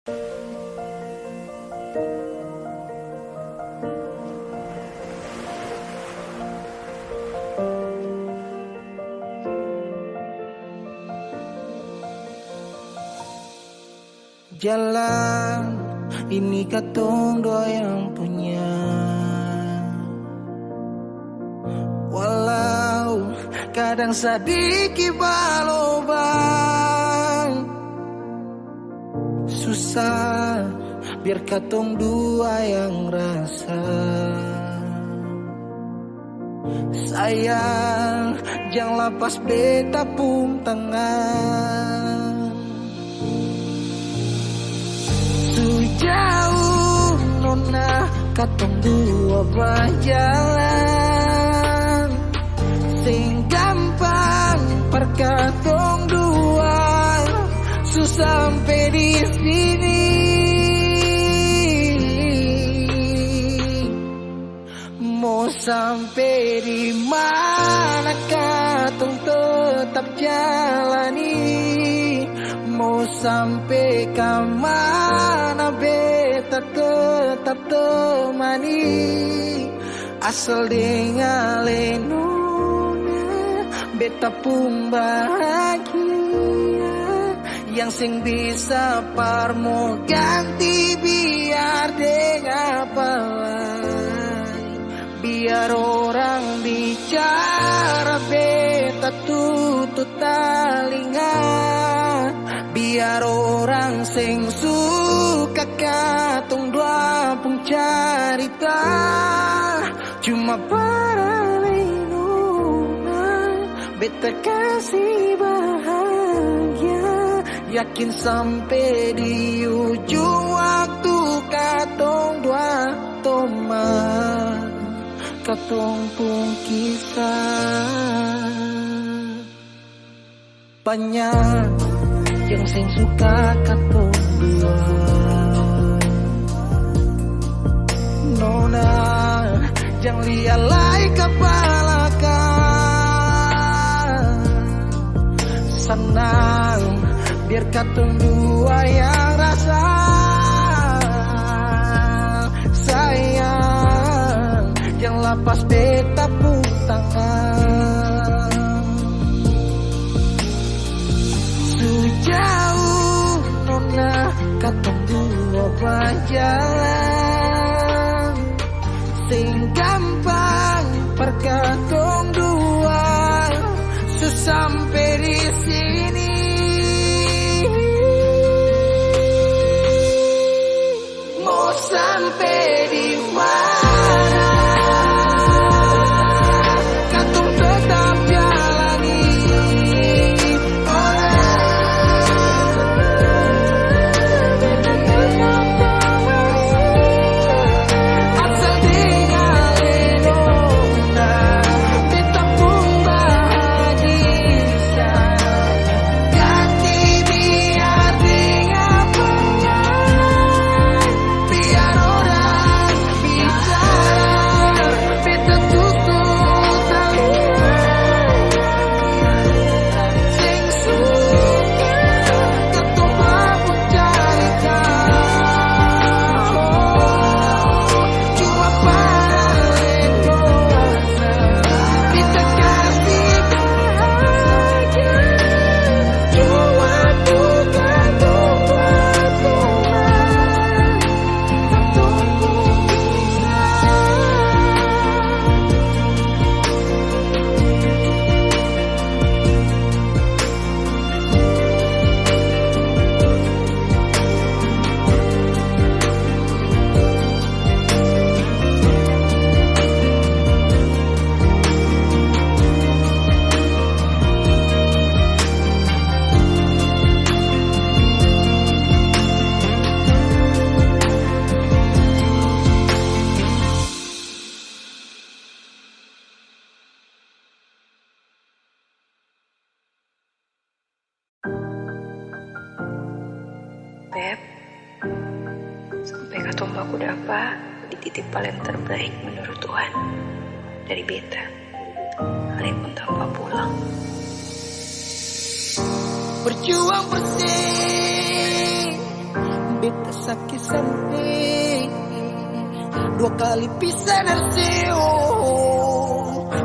Jalan ini katong dua yang punya, walau kadang sedikit balobang. Susah biar katong dua yang rasa. Sayang jangan lepas beta pun tangan. Jauh nona katong dua berjalan, sing gampang perkatong dua susah sampai di sini. Mau sampai di mana katong tetap jalani. Mau sampai ke mana beta tetap temani. Asal dengan nona beta pun bahagia. Yang sing bisa parmo ganti biar dengan apa. Biar orang bicara beta tutup telinga. Biar orang sing suka katong dua pun cerita. Cuma para nona beta kasih bahagia. Yakin sampai di ujung waktu katong dua teman. Katong pun kisah banyak yang sing suka katong dua. Nona jangan lialai kepala kan. Senang biar katong dua yang rasa. Sayang jangan lepas beta pun tangan. Jauh nona katong dua berjalan, sing gampang perkatong dua sesampai di sini. Mau sampai di mana katong tetap jalani. Beb, sampai katong baku dapa dititip paling terbaik menurut Tuhan dari beta. Kalian pun tanpa pulang. Berjuang bersih beta sakit sampai 2 kali pisah dari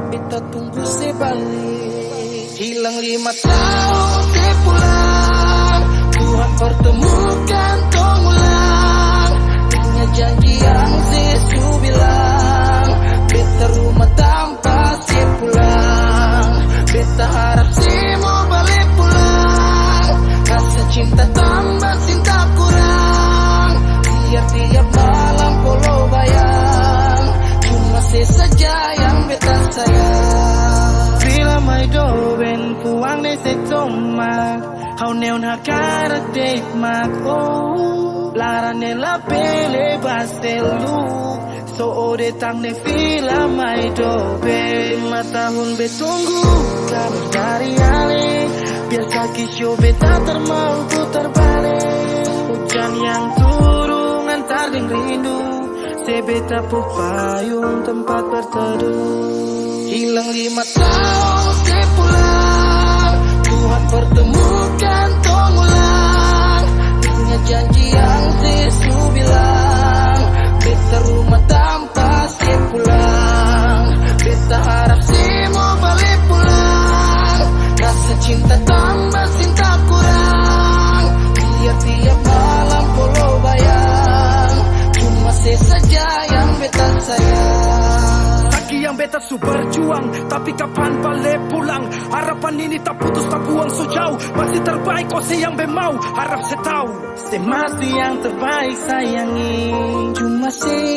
beta tunggu sebalik. Hilang 5 tahun sepulang, Tuhan pertemukan tong ulang. Punya janji yang Yesus bilang, beta rumah tanpa sepulang. Beta harap mau balik pulang, rasa cinta tambah cinta kurang. Biar tiap malam polo bayang, cuma saja yang beta sayang. Bila mai do ben puang ne se tomak, hau neon hakara date mak oh. Lara ne la pele bastelu, so ode tang ne fila mai do ben. 5 tahun betunggu kabar dari ale, biasa kisyo beta termau putar balik. Hujan yang turun antar ding rindu, sebeta payung tempat berteduh. Hilang 5 tahun sepulang, Tuhan pertemukan tong ulang. Punya janji yang Yesus bilang, beta rumah tanpa sepulang. Beta harap mau balik pulang, rasa cinta tambah cinta kurang. Biar tiap malam polo bayang, cuma saja yang beta sayang. Lagi yang beta su berjuang, tapi kapan balik pulang? Harapan ini tak putus tak buang so jauh, masih terbaik kau yang mau. Harap saya tahu, Masih yang terbaik sayangi, cuma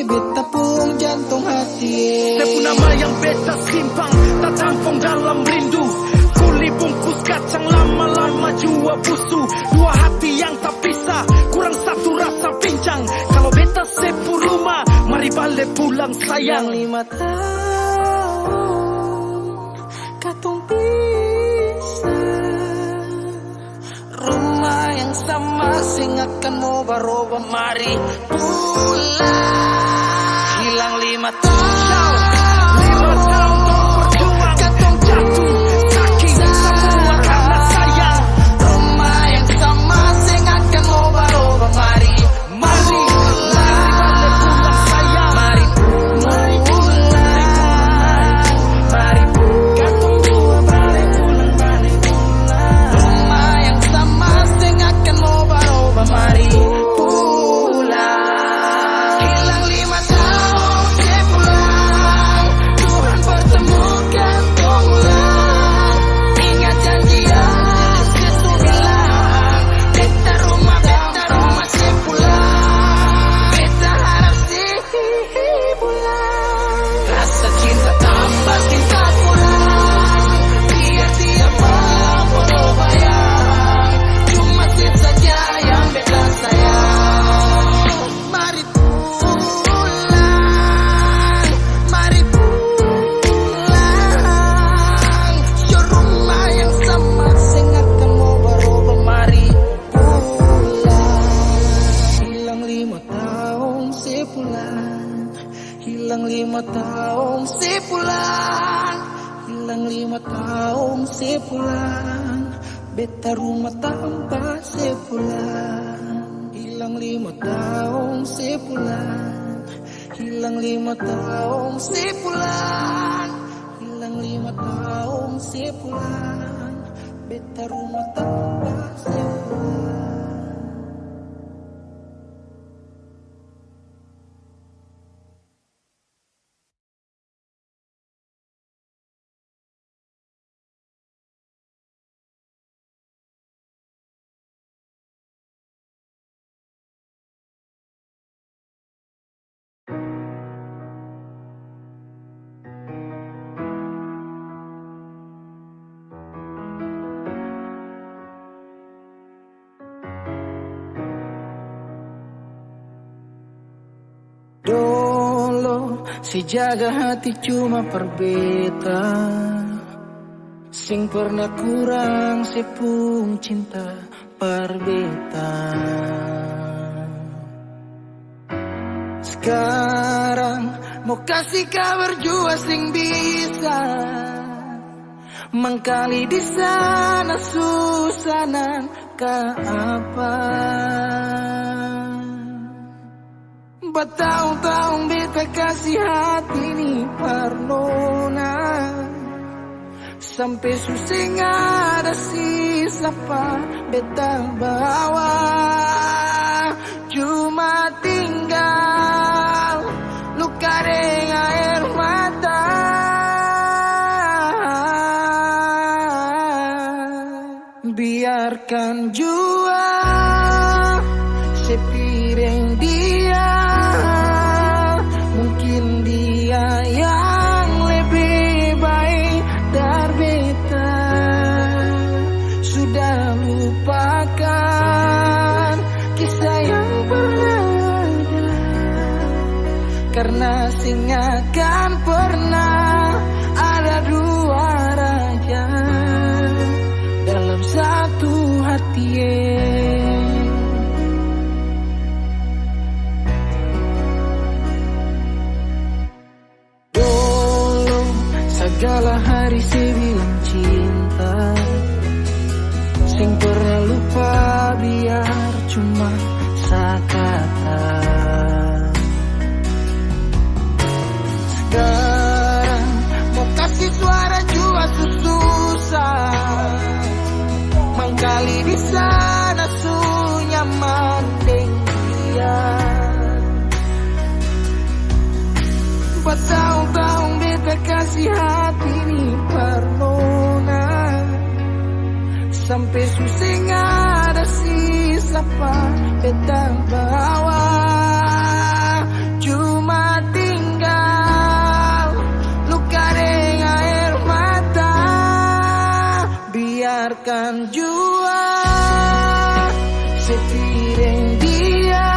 beta pun jantung hati. sebu nama yang beta simpan, tak tampung dalam rindu. Kuli bungkus kacang lama-lama jua busu. 2 hati yang tak pisah, kurang satu rasa pincang. Kalau beta sepu rumah, mari balik pulang sayang. 5 tahun katong pisah, rumah yang sama sing akan mau baroba, mari pulang. Hilang 5 tahun, 5 tahun berjuang, katong jatuh sakit semua karena sayang. rumah yang sama sing akan mau baroba, mari Mari pulang. pulang sayang. Mari pulang, mari Katong dua balik pulang, balik pulang. rumah yang sama sing akan mau baroba, mari pulang. Hilang 5 tahun sepulang, Tuhan pertemukan tong ulang. Ingat janji yang Yesus bilang, beta rumah sepulang. Beta harap pulang, rasa cinta tambah cinta kurang. Biar tiap malam polo bayang, cuma saja yang beta sayang. Mari pulang, mari pulang. Yo rumah yang sama sing akan mau baroba, mari pulang. Hilang 5 tahun sepulang, hilang 5 tahun sepulang, hilang 5 tahun sepulang. Beta rumah tanpa sepulang. Hilang 5 tahun sepulang, hilang 5 tahun sepulang, hilang 5 tahun sepulang. Beta rumah tanpa sepulang. Dolo si jaga hati cuma perbeta, sing pernah kurang sepung cinta perbeta. Sekarang mau kasih kabar jua sing bisa mengkali di sana susanan ke apa. Bertahun-tahun beta kasih hati ni Parnona, sampai susah ada sisa pa beta bawa. Cuma tinggal luka dengan air mata. Biarkan jua sepiring dia, mungkin dia yang lebih baik dari beta. Sudah lupakan kisah yang pernah ada, karena singakan pernah ada dua raja dalam satu hati. Dulu segala hari saya bilang cinta, sing pernah lupa biar cuma sekata. Sekarang mau kasih suara jua susah, mangkali di sana su nyaman deng dia. Bertahun-tahun beta kasih hati ni Parnona, sampai susah ada sisa pa beta bawa. Cuma tinggal luka dengan air mata. Biarkan jua sepiring dia,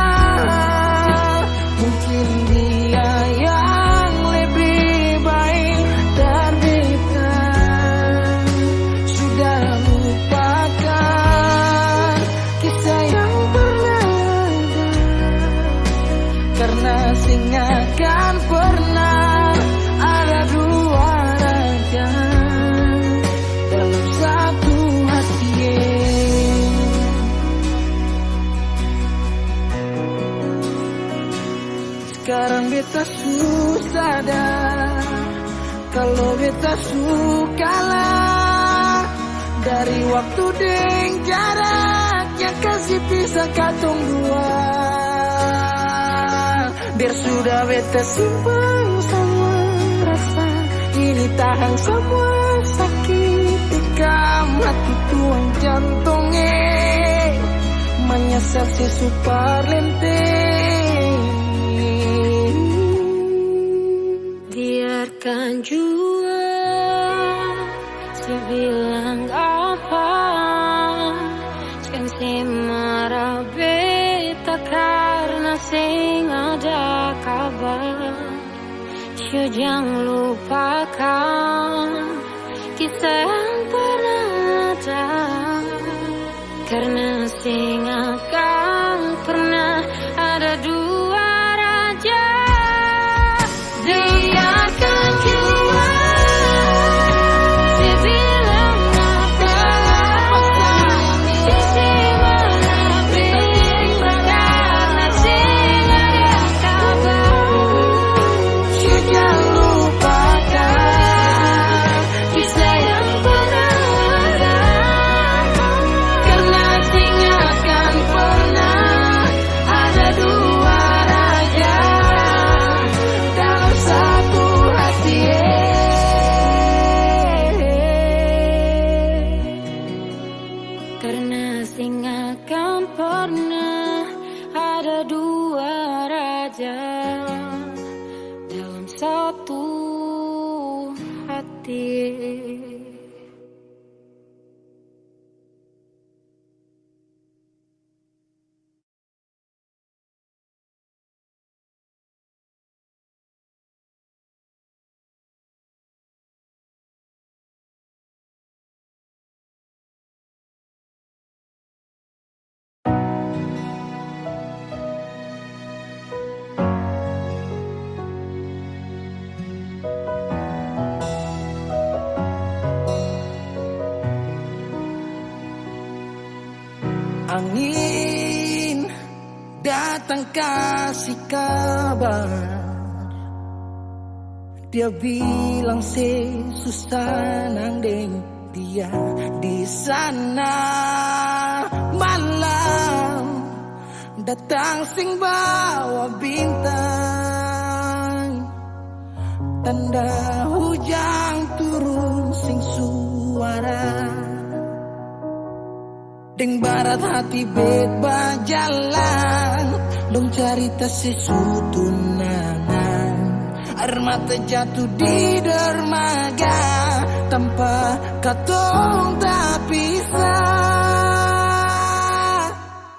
mungkin dia yang lebih baik dari beta. Sudah lupakan kisah yang pernah ada, karena singakan pernah ada dua raja dalam satu hati. Sekarang beta susah dah, kalau beta sukalah dari waktu deng jaraknya kasih pisah katong dua. Biar sudah beta simpan semua rasa ini, tahan semua sakit tikam hati tuang jantungnya, menyesal si super lenteng. Biarkan jua sebilang apa, jangan semarah beta karena sing ada kabar. Jangan lupakan kisah yang pernah ada, karena sing akan pernah ada dua raja. Biarkan jua sebilang apa, semarah beta karena sing ada kabar. Jangan lupakan kisah yang pernah ada, karena sing akan pernah ada dua raja dalam satu hati. Karena sing akan pernah ada dua raja dalam satu hati. Angin datang kasih kabar. Dia bilang susah nang deng dia di sana. Malam datang sing bawa bintang, tanda hujan turun sing suara. Deng barat hati bet bajalan, dong cerita sesutunangan. Air mata jatuh di dermaga, tanpa katong tak pisah.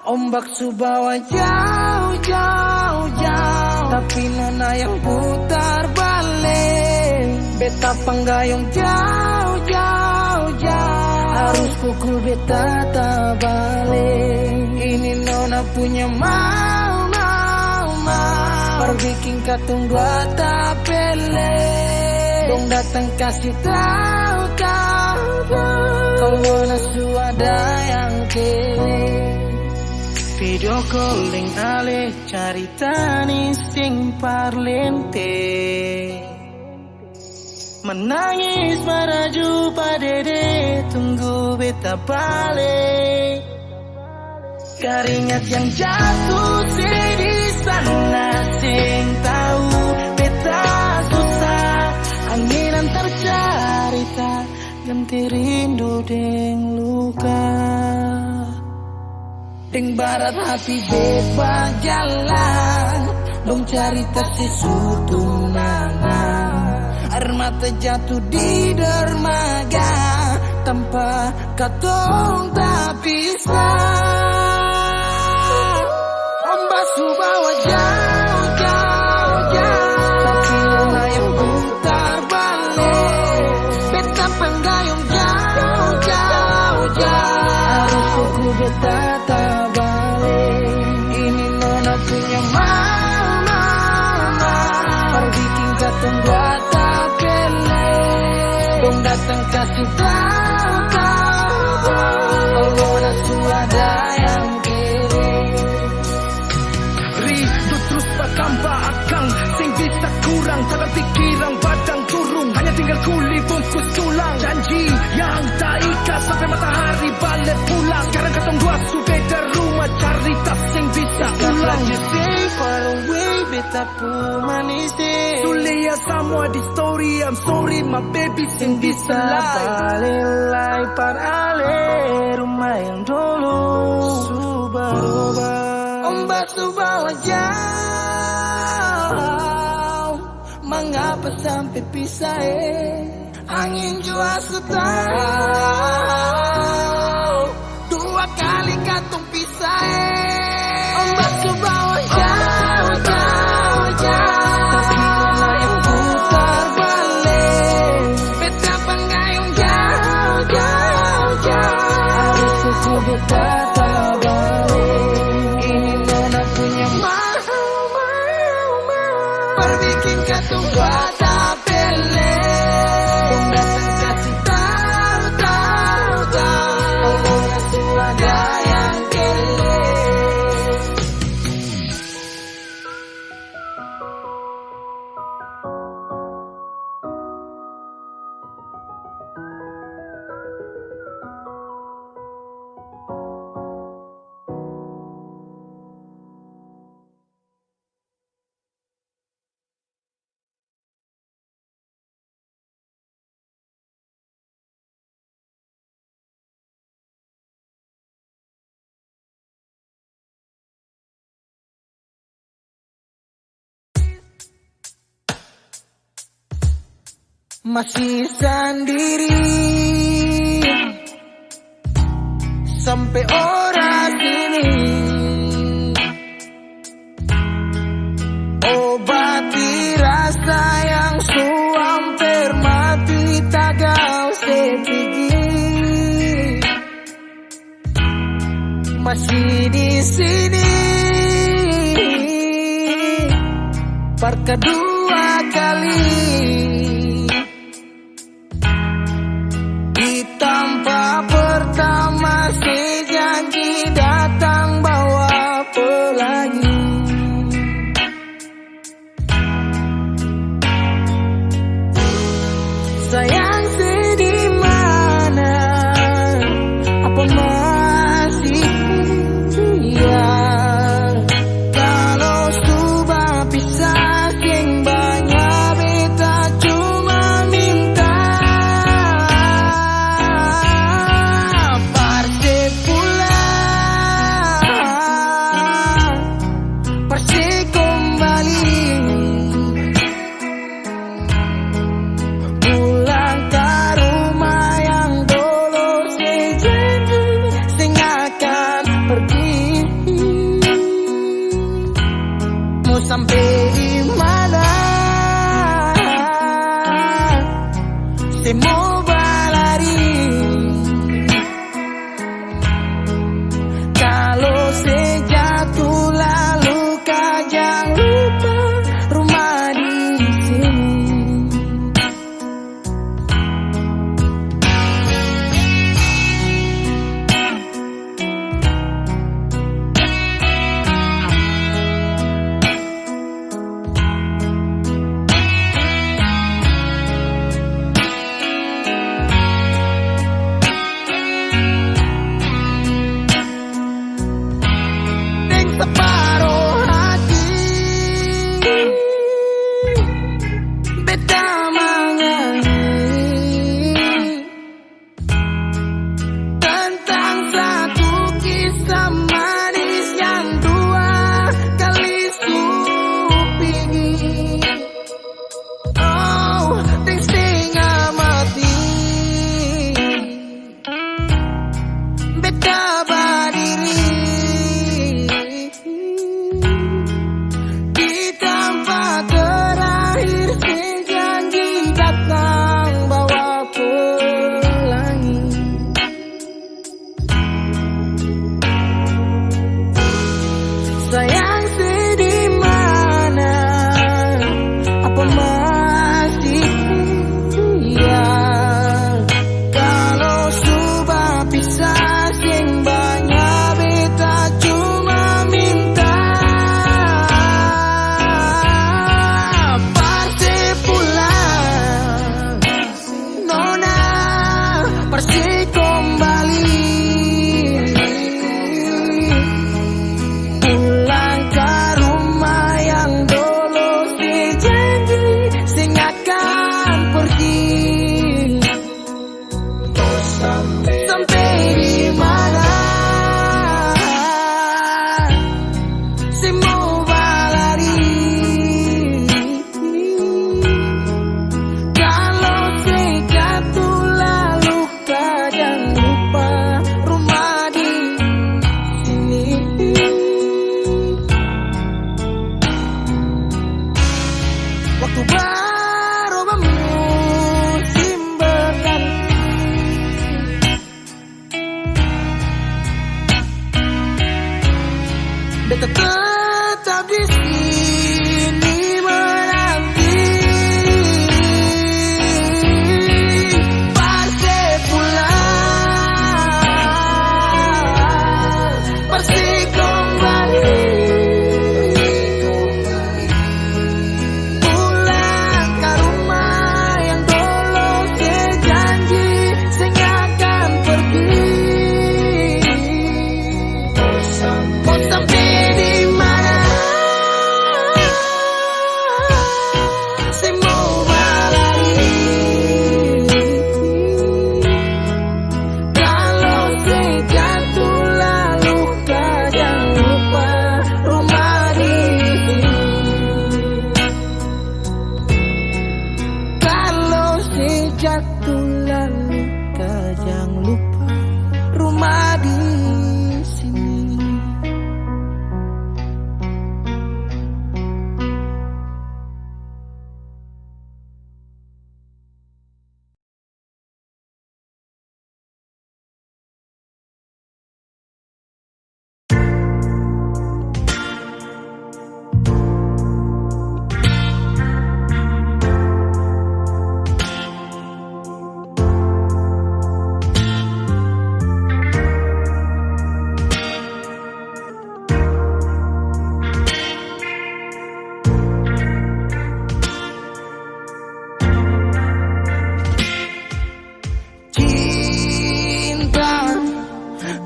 Ombak subawa jauh, jauh, jauh, tapi nona yang putar balik. Beta panggayong jauh, jauh, jauh, harus pukul beta tak balik. Ini nona punya mau, mau, mau, perbikin katong dua tak pele. Dong datang kasih tahu, tahu, kau mana suada yang kele. Video calling ale carita ni sing parlente, menangis maraju padede tunggu beta balik. Keringat yang jatuh di sana sing tahu beta susah. Angin antar carita ganti rindu deng luka. Deng barat hati bebas jalan, dong cerita sesutunangan. Air mata jatuh di dermaga, tanpa katong tak pisah. Ombak subawa jauh, jauh, jauh, tapi nona yang putar balik. Beta panggayong jauh, jauh, jauh, harus pukul beta tak balik. Ini nona punya mama, perbikin katong buat dong datang kasih tahu, kau mana suada yang kere. Rindu terus bakampa akang, sing bisa kurang, takkan pikiran badang turung. Hanya tinggal kuli bungkus tulang, janji yang tak ikat sampai matahari balik pulang. Sekarang katong dua sudah di rumah, cari tas sing bisa ulang. You stay far away, beta pun manis deh. Tulia semua di story, I'm sorry my baby sing bisa Balilai parale rumah yang dulu Subaroba. Ombak subawa jauh, mengapa sampai pisah angin jua tahu, dua kali katong pisah Ombak subawa jauh, jauh, jauh, tapi nona yang putar balik. Beta panggayong jauh, jauh, jauh, harus pukul beta tak balik. Ini nona punya mau, mau, mau, perbikin katong buat tak pele. Dong datang kasih tahu, tahu, tahu, kau mana suada yang kele. Masih sendiri sampai orang sini, obati rasa yang hampir mati tak kau sepigi. Masih di sini, kedua kali di tempat pertama si janji datang bawa pelangi. sampai di mana semua berlari. Kalau sejatuh lalu kau jangan lupa rumah di sini. Separuh hati beta menyanyi tentang satu kisah manis yang dua kali supingi. Oh, ting setengah mati beta berdiri sayang sedih mana, apa masih sayang? Kalau sudah pisah sing banyak beta cuma minta parse pulang, nona parse kembali. Sampai di mana semua berlari. Kalau sejatuh lalu kau jangan lupa rumah di sini. Waktu baru musim berganti, beta tetap di sini menanti parse pulang, parse kembali. Pulang ke rumah yang dulu sejanji sing akan pergi. Mau sampai di mana semua berlari. Kalau sejatuh lalu kau jangan lupa rumah di sini. Kalau sejatuh lalu kau jangan lupa rumah di sini.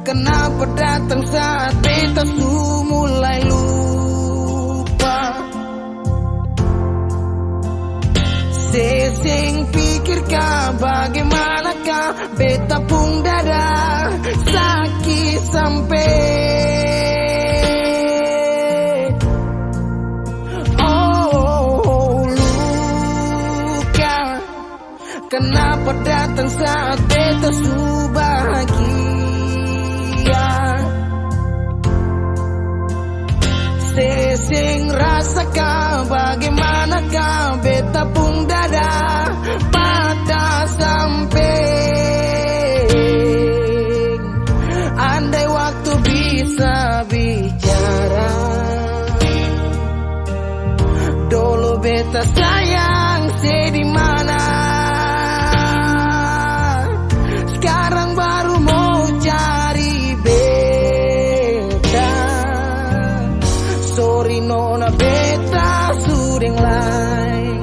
Kenapa datang saat beta mulai lupa? Sesing pikirkah bagaimanakah beta pun dada sakit sampai luka. Kenapa datang saat beta bahagia? sing rasakan bagaimanakah beta pun dada patah sampai. Andai waktu bisa bicara, dulu beta sayang di mana, sekarang baru mau cari beta. Sorry nona beta sudah lain.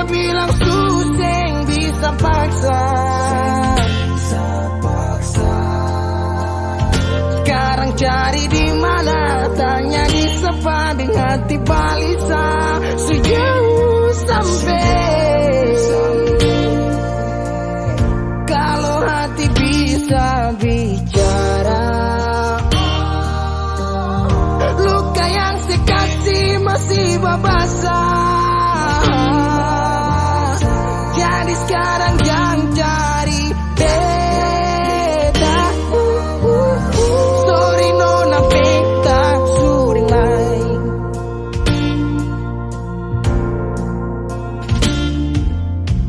Bilang suseng bisa paksa, sekarang cari di mana, tanya di sepading hati balisa sejauh sampai. Kalau hati bisa bicara, luka yang sekasih masih babasa. Jadi sekarang jangan cari beta. Sorry nona beta sudah lain.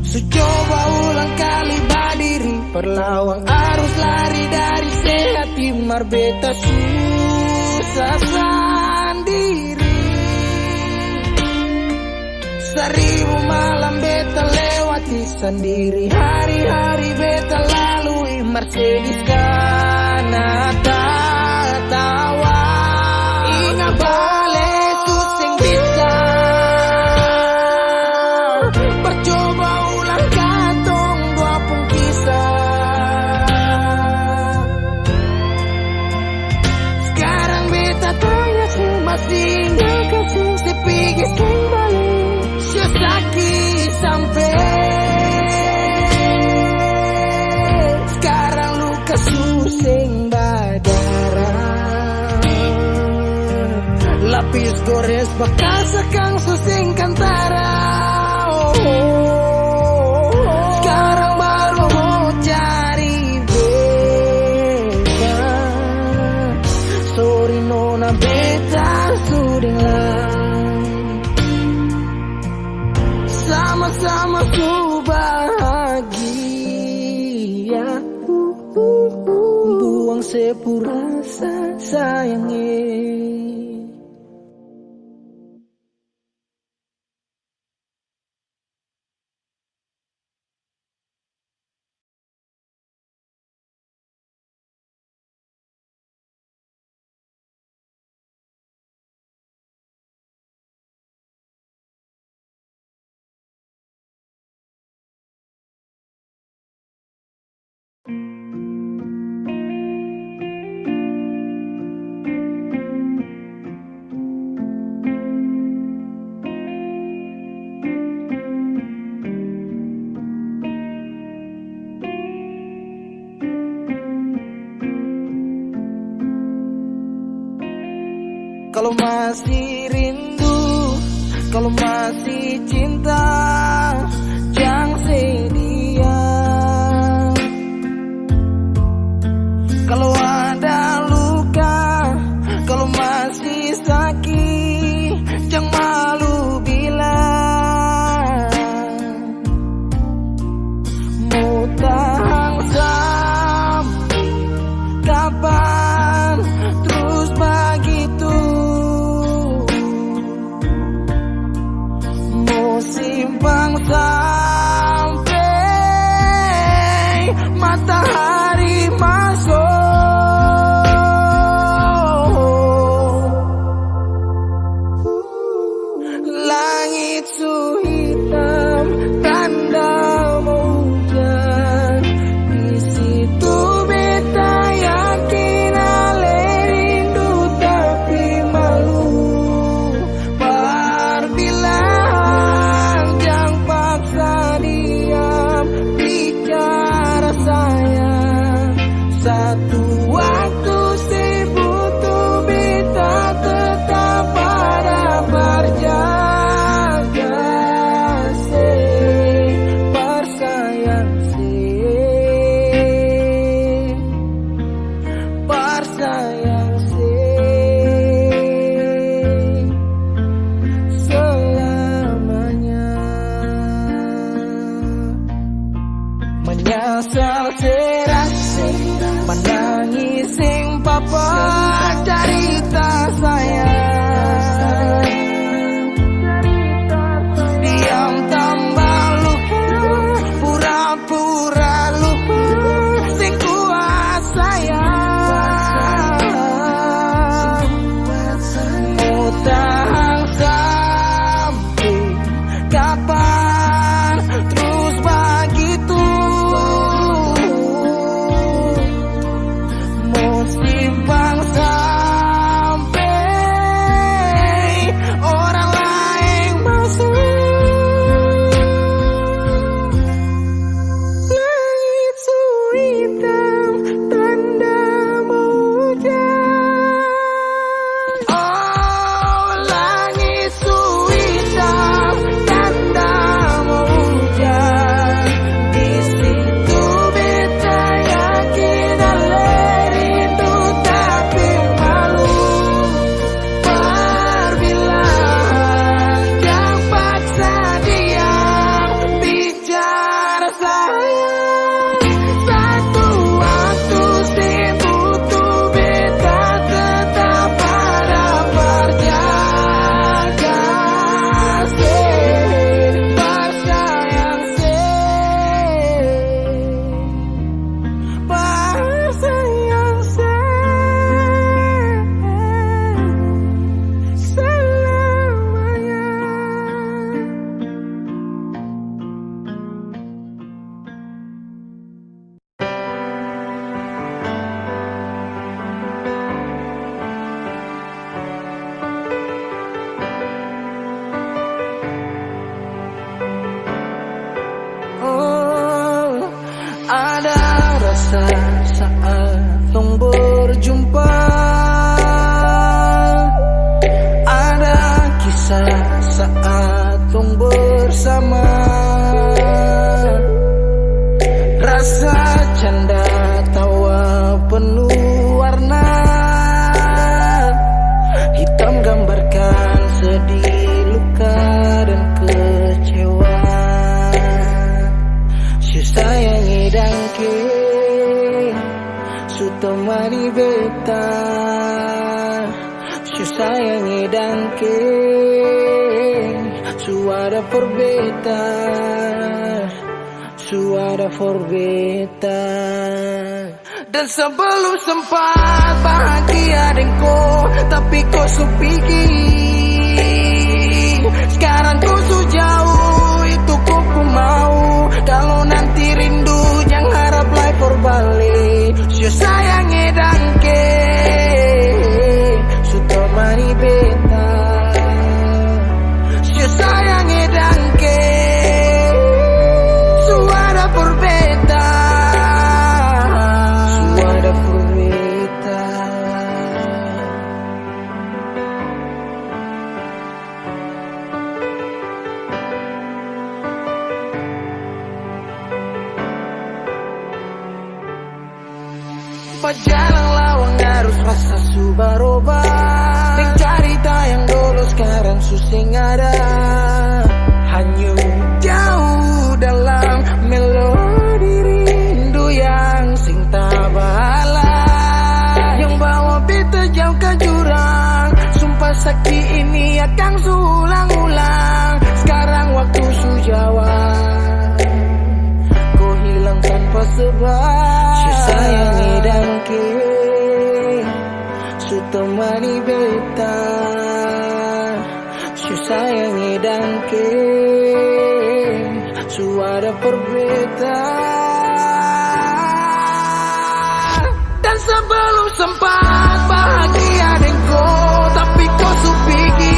So coba ulang kali berdiri, perlawan arus lari dari sehati marbeta susah sendiri. Seribu malam beta lewati sendiri, hari-hari beta lalui Mercedes karena tawa. Ingat balik suseng bisa, percoba ulang katong dua pun kisah. Sekarang beta tanya masih ingat kasih sepigi sing balik sakit sampai. Sekarang luka suseng berdarah, lapis gores bekas akang suseng kantara. Sekarang baru mau cari beta. Sorry nona beta sudah lain. Sama-sama ku bahagia, buang sepurasa sayangnya. Kalau masih rindu, kalau masih cinta, jangan sedia. Kalau ada luka, kalau masih sakit, jangan malu bilang. Mau tahan sampai kapan terus begitu? Mau simpan menyesal serasi menangis sing papa cerita sayang diam tambah luka pura-pura lupa sing kuat sayang mau tahan sampai kapan terus begitu mau simpang sampai orang lain masuk langit hitam tanda mau hujan oh langit hitam tanda mau hujan di situ beta yakin ada rindu tapi malu perbilang yang paksa diam bicara sayang satu waktu si butuh beta tetap pada berjaga bersayang bersayang selamanya. Oh, ada rasa saat tong berjumpa, ada kisah saat tong bersama, rasa canda tawa penuh warna, hitam gambarkan sedih luka dan kecewa. Sayangi dangke su temani beta su sayangi dangke su ada for beta su ada for beta dan sebelum sempat bahagia dengko tapi kau su pikir sekarang kau su jauh itu kau mau kalau nanti rindu jangan harap life for balik su sayangi dangke su temani beta su sayangi dangke su ada for beta su ada for beta. Jalan lawang harus rasa subaroba mencari tayang dulu sekarang susing ada hanyut jauh dalam melodi rindu yang sing tabala yang bawa beta jauh ke jurang sumpah sakti ini akan sulang-ulang sekarang waktu su jawab kau hilang tanpa sebab sayangi dangke su temani beta su sayangi dangke su ada per beta dan sebelum sempat bahagia dengko tapi kau su pikir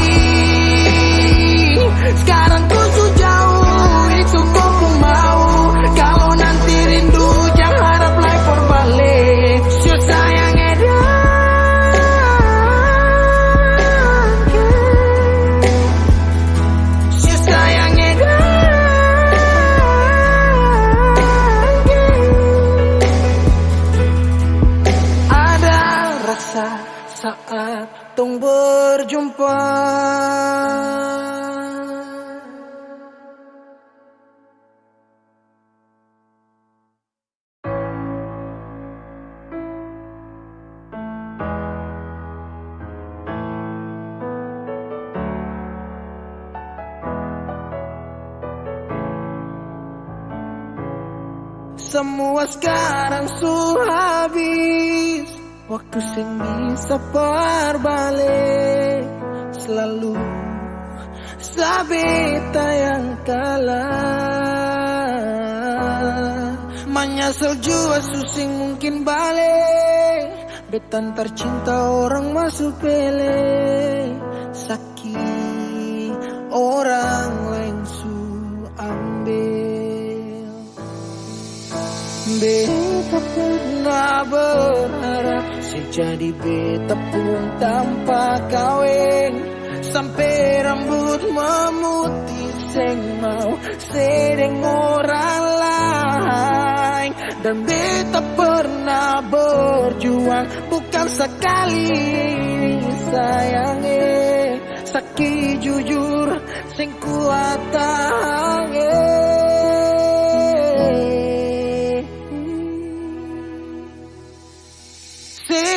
sekarang kau su jauh itu kau pun mau kalau nanti rindu jangan harap life for balik su sayangi dangke su sayangi dangke ada Semua sekarang sudah habis. Waktu sing bisa berbalik. Selalu sabeta yang kalah. Menyesal jua susing mungkin balik. Betan tercinta orang masuk pele. Sakit orang lain su ambil. Beta pernah berharap sejadi beta pun tanpa kawin. Sampai rambut memutih seng mau sedeng orang lain. Dan beta pernah berjuang bukan sekali sayange. Sakit jujur sing kuat tahange.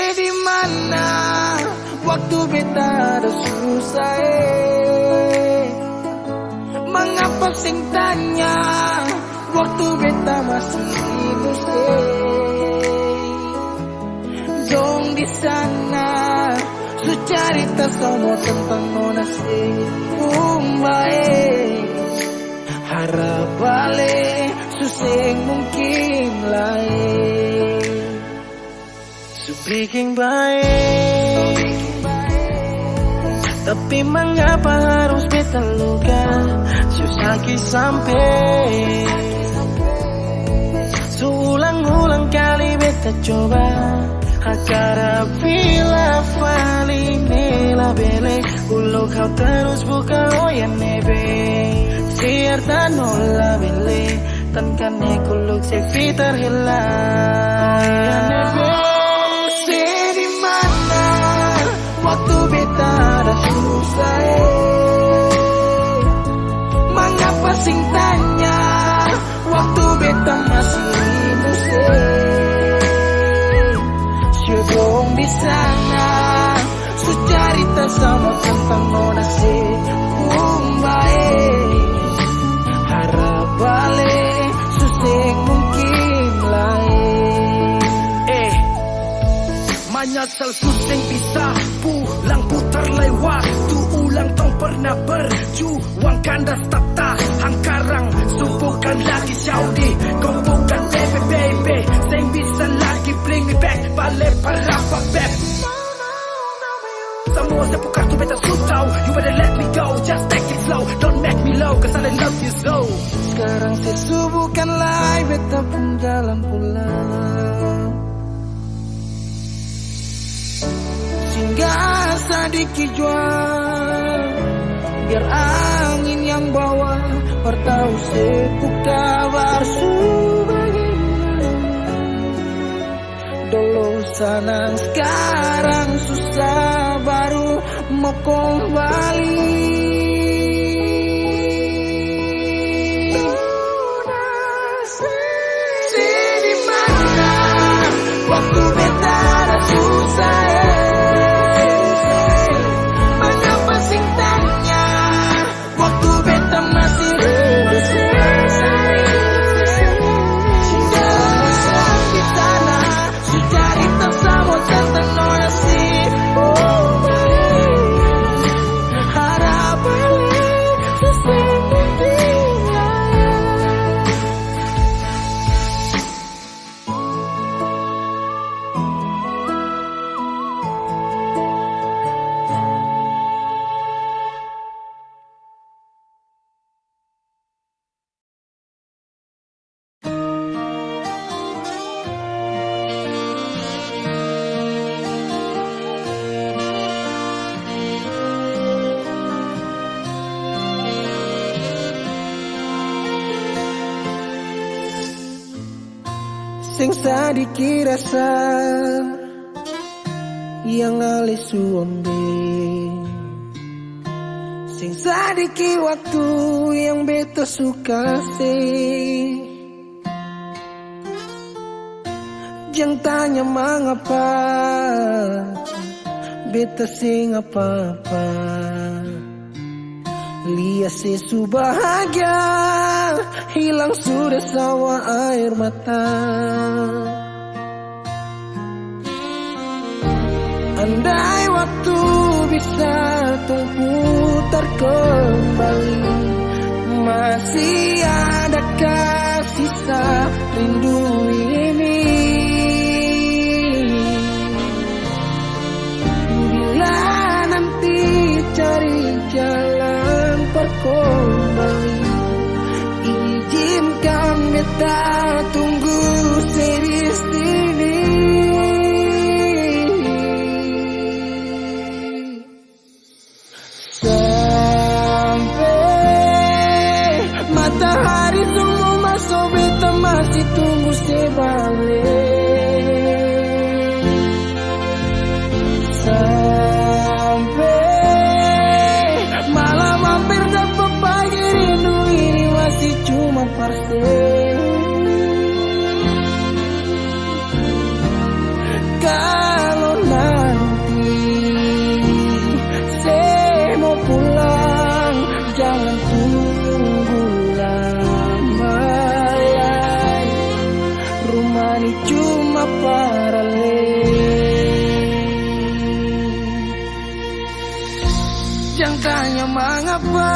Di mana waktu beta ada susah. Mengapa sing tanya waktu beta masih hidup. Dong di sana su cerita semua tentang nona sing umbae. Harap balik su sing mungkin lain. Su bikin baik. Tapi mengapa harus beta luka. Su sakit sampai. Seulang-ulang kali beta coba. Acara bila paling nela bele. Ulo kau terus buka oyan nebe. Siar tanola bele. Tankan nekuluk se fitar hilang. Sedimana waktu beta ada susah. Mengapa sing tanya waktu beta masih hidup. Syedong di sana su cerita sama tentang nona si umbae. Harap balik su sing mungkin lain. Menyesal suseng bisa pulang putar lewat. Tu ulang tahun pernah berjuang kandas tata hangkarang. Subukan lagi Saudi. Kau bukan baby. Seng bisa lagi bring me back. Balik para beb. Semua sepuh kartu beta sutau. You better let me go. Just take it slow. Don't make me low. Cause I love you so. Sekarang saya subuhkan lai beta pun jalan pulang. Singgah sedikit jual. Biar angin yang bawa. Bertahu sepuh kabar dulu senang sekarang susah baru mau kembali. Sedimana waktu beta ada susah. Mengapa sing tanya waktu beta masih hidup. Di sana su cerita sama tentang nona si harap balik su sing mungkin lain. Sing sadiki rasa yang alih suambe. Sing sadiki waktu yang beta suka sih. Jangan tanya mengapa beta sing apa-apa. Lihat sesu bahagia, hilang sudah sawa air mata. Andai waktu bisa terputar kembali, masih adakah sisa rindu ini? Bila nanti cari jalan kembali, izinkan beta tunggu di sini. Matahari semua masuk, beta masih tunggu sebalik. Sampai malam hampir dapat pagi, rindu ini masih cuma parse. Kalau nanti saya mau pulang, jangan tunggu lama. Rumah ini cuma paralel. Jangan tanya mengapa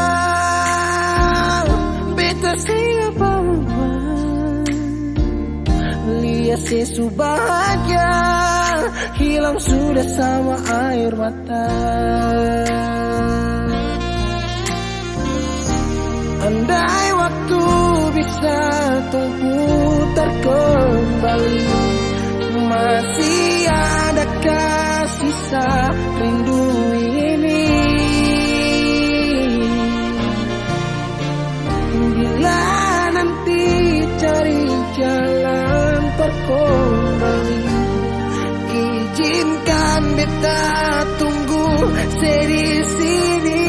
beta siapa. Lihat sesu bahagia, hilang sudah sama air mata. Andai waktu bisa terputar kembali, masih adakah sisa rindu ini? Bila nanti cari jalan kembali, izinkan beta tunggu di sini.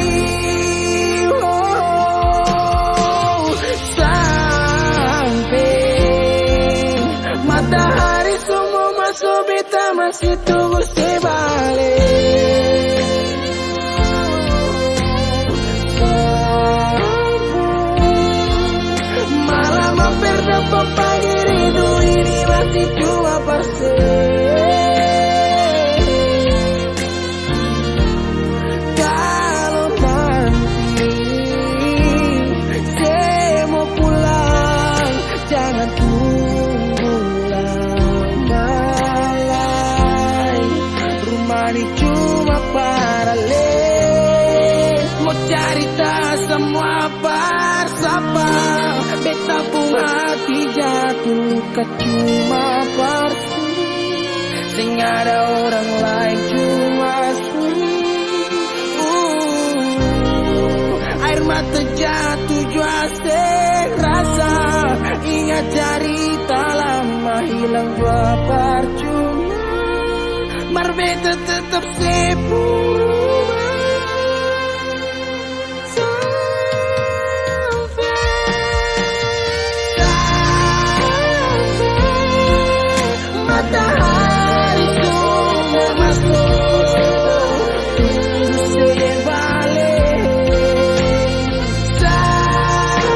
Matahari semua masuk, beta masih tunggu sebalik. Malam hampir dapat pagi, rindu ini masih cuma parse. Kalau nanti saya mau pulang, jangan tunggu lama lagi. Rumah ini cuma paralel, mau cerita semua bersama. Beta pun hati jatuh ke cuma parsi, sing ada orang lain cuma sunyi. Air mata jatuh jua rasa, ingat cerita lama hilang jua percuma. Mar beta tetap sepuluh. Matahari semua masuk, tunggu sebalik. Sampai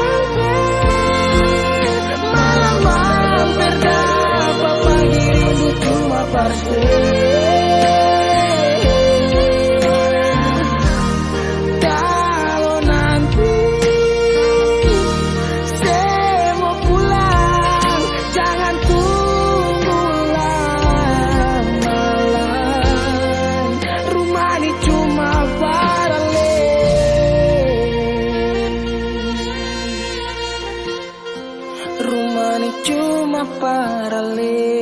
malam hampir dapat pagi, rindu cuma parse. Kalau nanti saya mau pulang, jangan tunggu lama lagi. Rumah ini cuma paralel. Rumah ini cuma paralel.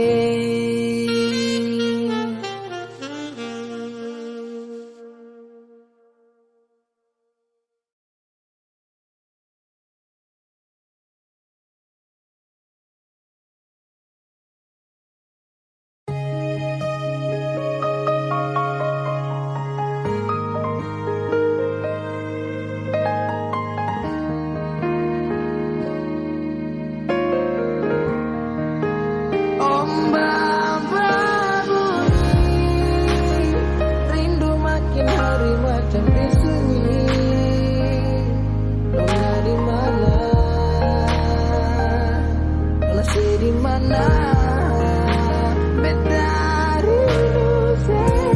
Oh mana? Beta rindu say.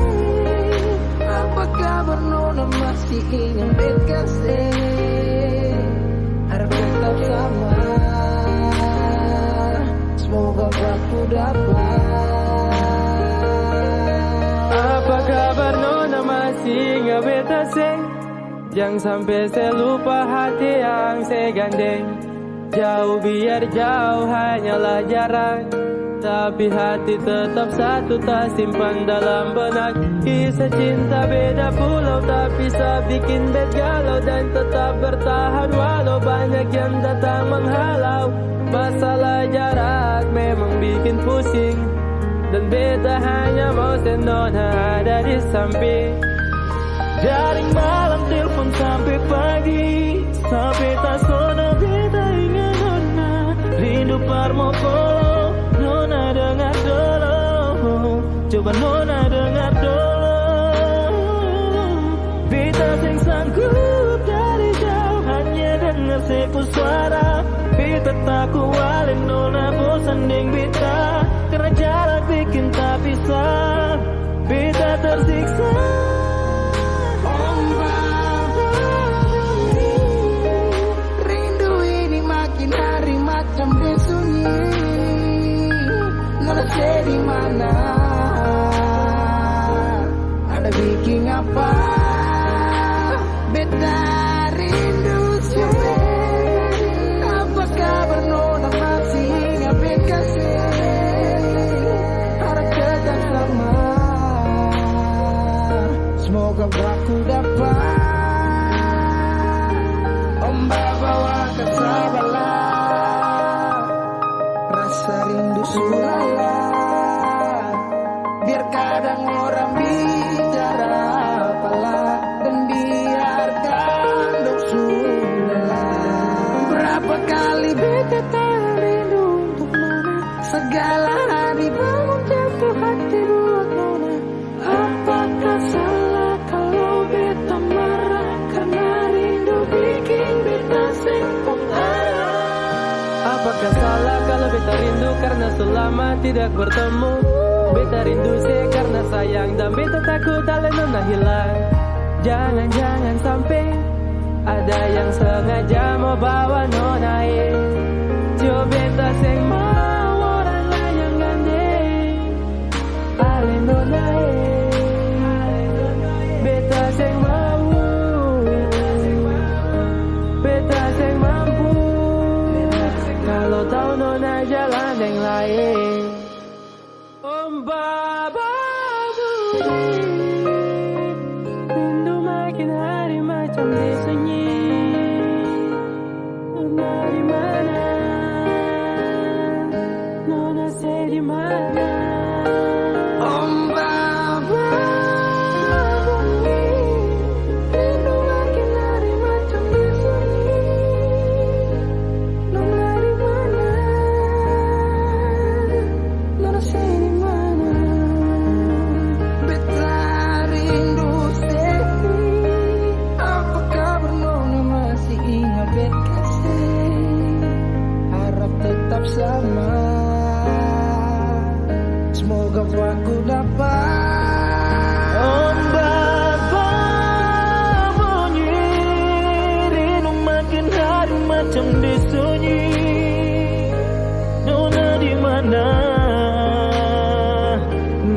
Apa kabar nona masih ingin beta say. Harap tetap sama. Semoga aku dapat. Apa kabar nona masih ingat beta say. Jangan sampai saya lupa hati yang saya gandeng. Jauh biar jauh hanyalah jarak, tapi hati tetap satu tak simpan dalam benak. Kisah cinta beda pulau tapi bisa bikin bet galau dan tetap bertahan walau banyak yang datang menghalau. Masalah jarak memang bikin pusing dan beta hanya mau senona ada di samping. Dari malam telepon sampai pagi, sampai tak sono beta ingat nona. Rindu parmo polo, nona dengar dulu. Coba nona dengar dulu. Beta sing sanggup dari jauh hanya dengar sepu suara. Beta tak kuat nona bosan deng beta, karena jarak bikin tak bisa. Beta tersiksa. Sampai sunyi, nona di mana? Ada bikin apa? Beta rindu siapa? Apa kabar nona masih ingat beta kasih? Harap tetap sama. Semoga aku dapat. Ombak bawa kesabaran. Rasa rindu sulala. Biar kadang orang bicara apalah dan biarkan dok sulala. Berapa kali beta tak rindu untuk nona. Segala hari bangun jatuh hati buat nona. Apakah salah kalau beta marah karena rindu bikin beta sempong arah? Apakah salah kalau beta rindu karena selama tidak bertemu? Beta rindu saya karena sayang dan beta takut ale nona hilang. Jangan-jangan sampai ada yang sengaja mau bawa nona Coba beta sing mau orang lain yang gandeng ale nona beta sing mau, beta sing mampu. Kalau tahu nona jalan yang lain. Ombak bunyi, rindu makin hari macam disunyi. Nona di mana? Nona say di mana? Ombak bunyi, rindu makin hari macam disunyi. Nona di mana? Nona say di mana? Beta rindu sedih. Apa kabar nona masih ingat bet kasih? Harap tetap sama. Semoga aku dapat. Ombak bunyi, rindu makin hari macam disunyi. Nona di mana?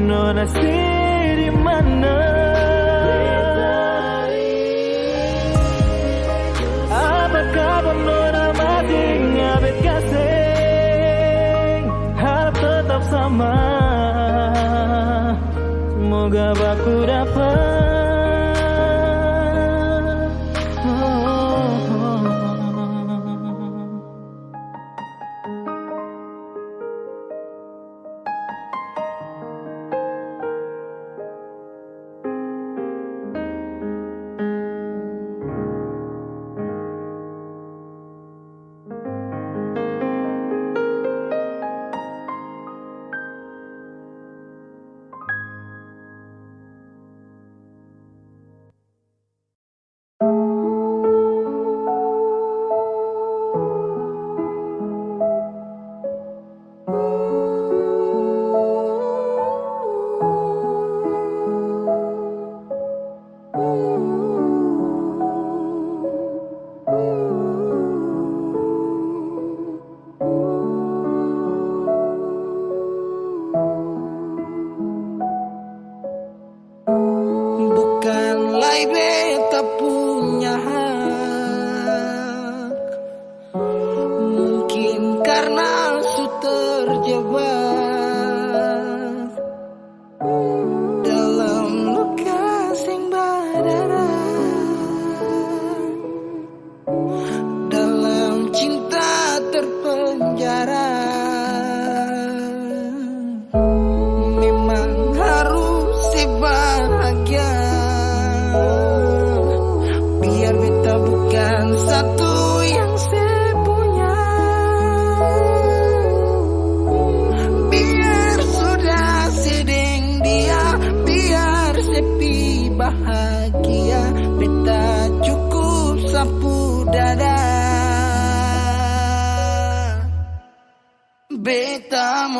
Nona say di mana? Apa kabar nona masih ingat bet kasih? Harap tetap sama. Semoga aku dapat.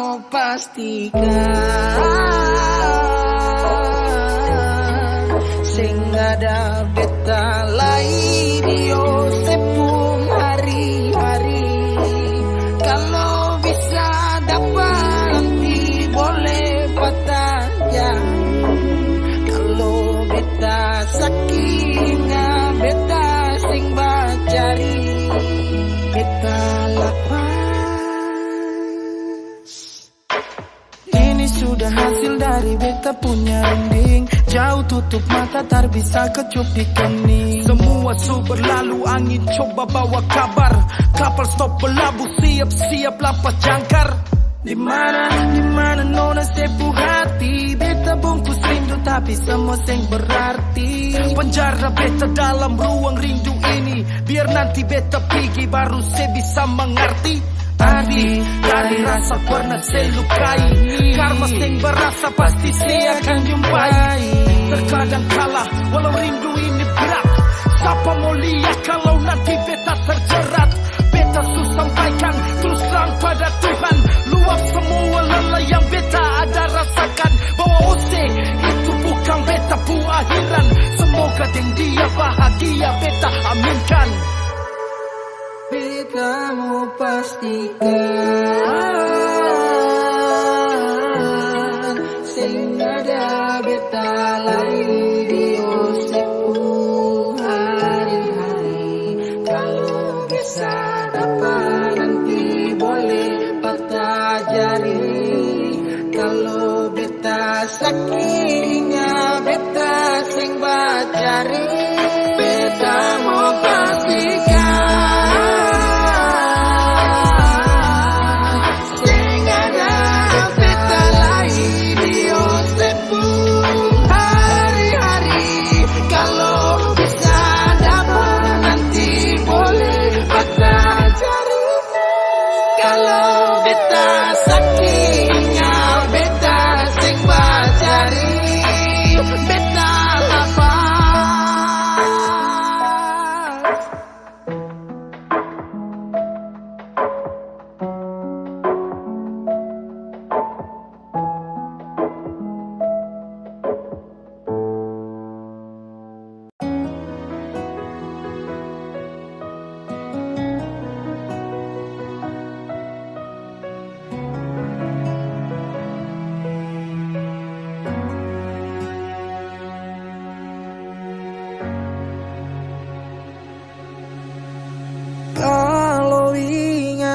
mau pastikan sing ada beta lain yo sepung hari-hari. Kalau bisa dapat nanti boleh patah jari. Kalau beta sakinga beta sing bacari beta lapas. Ini sudah hasil dari beta punya rinding. Jauh tutup mata tak bisa kecup di kening. Semua su berlalu, angin coba bawa kabar. Kapal stop berlabuh, siap-siap lapas jangkar. Di mana nona sepuh hati. Beta bungkus rindu tapi semua sing berarti. Penjara beta dalam ruang rindu ini. Biar nanti beta pergi baru saya bisa mengerti arti dari rasa pernah saya lukai. Karma sing berasa pasti saya akan jumpai. Terkadang kalah walau rindu ini berat. Siapa mau lihat kalau nanti beta terjerat. Beta sus sampaikan terus terang pada Tuhan. Luap semua lelah yang beta ada rasakan. Bahwa Ose itu bukan beta pu akhiran. Semoga dengan dia bahagia beta aminkan. Beta mau pastikan sing ada beta lain di sepuh hari-hari. Kalau bisa dapat nanti boleh patah jari. Kalau beta sakinga beta sing bacari. Beta mau pastikan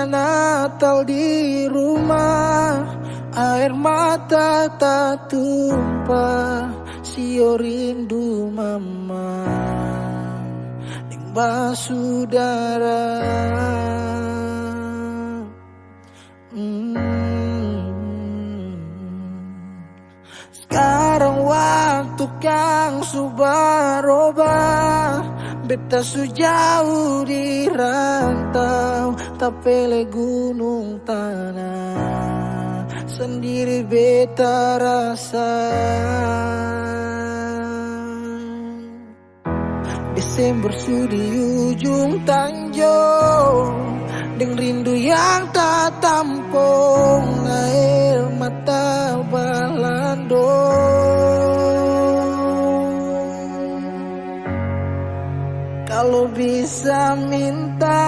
Natal di rumah, air mata tak tumpah, sio rindu mama, nimba saudara. Sekarang waktu kang subarobah, beta sejauh di rantau, tapele gunung tanah, sendiri beta rasa. Desember di ujung tanjung, dengan rindu yang tak tampung, air mata balandong. Kalau bisa minta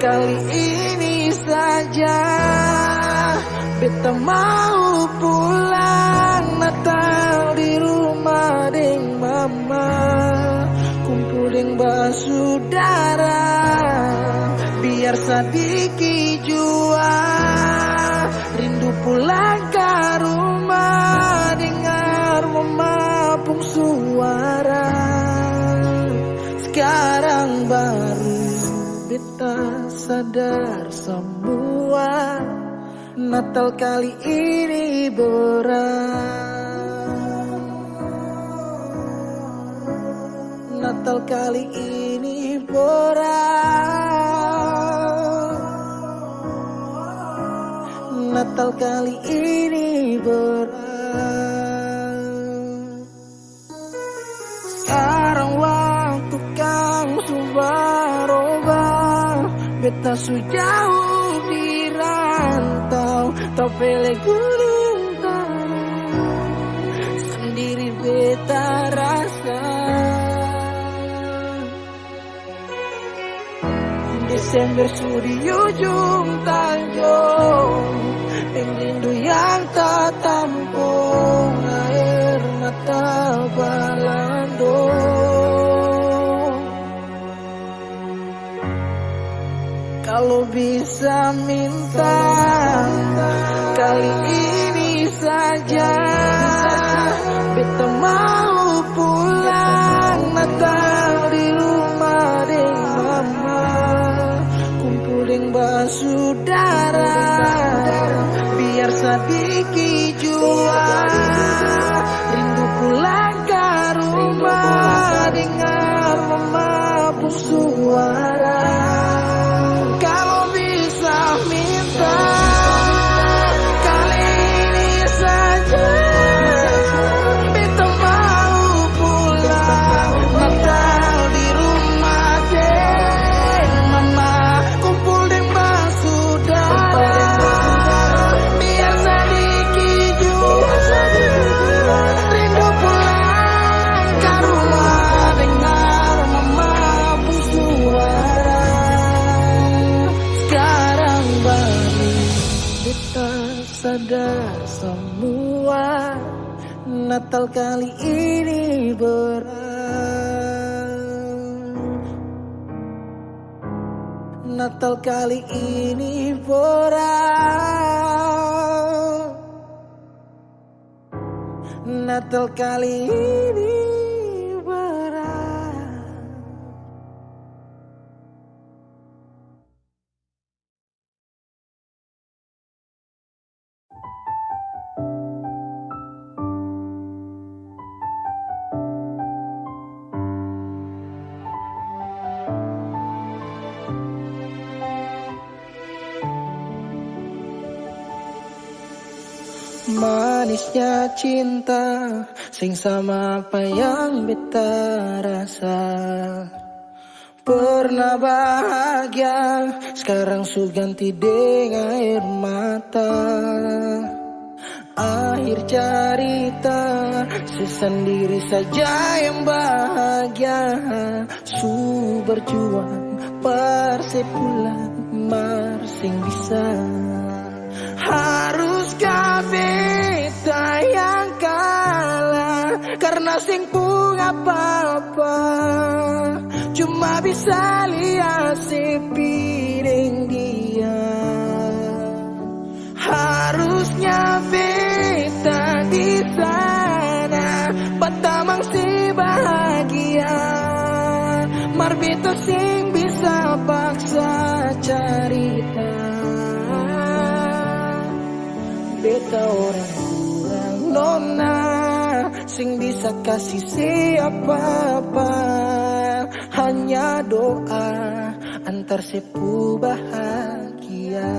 kali ini saja, beta mau pulang Natal di rumah deng mama, kumpul deng basudara, biar sadiki jua rindu pulang ke rumah, dengar mama pung suara. Sekarang baru beta sadar semua, Natal kali ini berat. Natal kali ini berat. Natal kali ini berat. Sekarang waktu kang subarobah, beta sejauh di rantau, pele gunung tanah, sendiri beta rasa. Desember sudi ujung tanjung, rindu yang tak tampung, air mata balando. Kalau bisa minta kali ini saja, beta mau pulang Natal di rumah deng mama, kumpul deng basudara, biar sedikit jua rindu pulang ke rumah, dengar mama pun suara. Kalau bisa minta kali ini saja, beta mau pulang Natal di rumah deng mama, kumpul deng basudara, biar sedikit jua rindu pulang ke rumah, dengar mama pun suara. Sekarang baru beta sadar semua, Natal kali ini berat, Natal kali ini berat, Natal kali ini berat. Manisnya cinta, sing sama apa yang beta rasa. Pernah bahagia, sekarang su ganti dengan air mata. Akhir cerita, sesendiri saja yang bahagia. Su berjuang, persepulang, marsing bisa. Haruskah beta yang kalah, karena sing pun apa-apa, cuma bisa lihat sepiring dia. Harusnya beta di sana, batamang si bahagia, mar beta sing bisa paksa cerita. Beta orang kurang nona, sing bisa kasih siapa-apa, hanya doa antar sepu bahagia.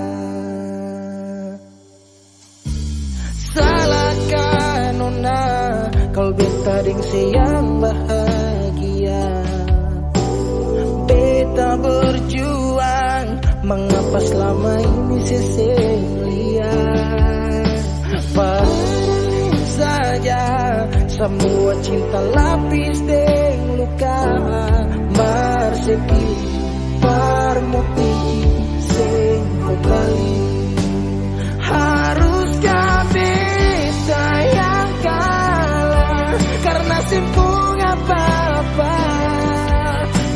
Salahkah nona, kalau beta deng sayang bahagia. Beta berjuang, mengapa selama ini seseng lihat. Paling saja semua cinta lapis deng luka, marsepi parmuti sing kembali. Haruskah beta yang kalah, karena simpung apa-apa,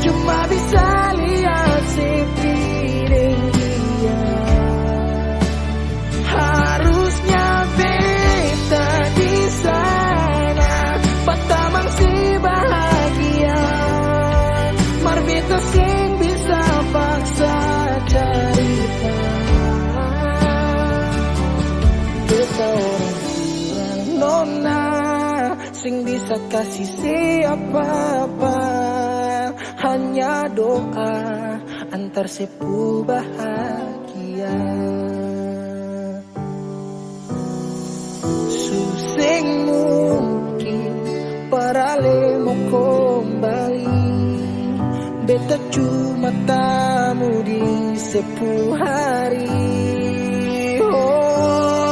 cuma bisa lihat sepi deng dia. Harusnya beta di sana, batamang si bahagia, mar beta sing bisa paksa cerita. Beta orang kurang nona, sing bisa kasih siapa-apa, hanya doa antar sepu bahagia. Suseng mungkin parale mau kembali, beta cuma tamu di sepu hari. Oh,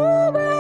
bahagia.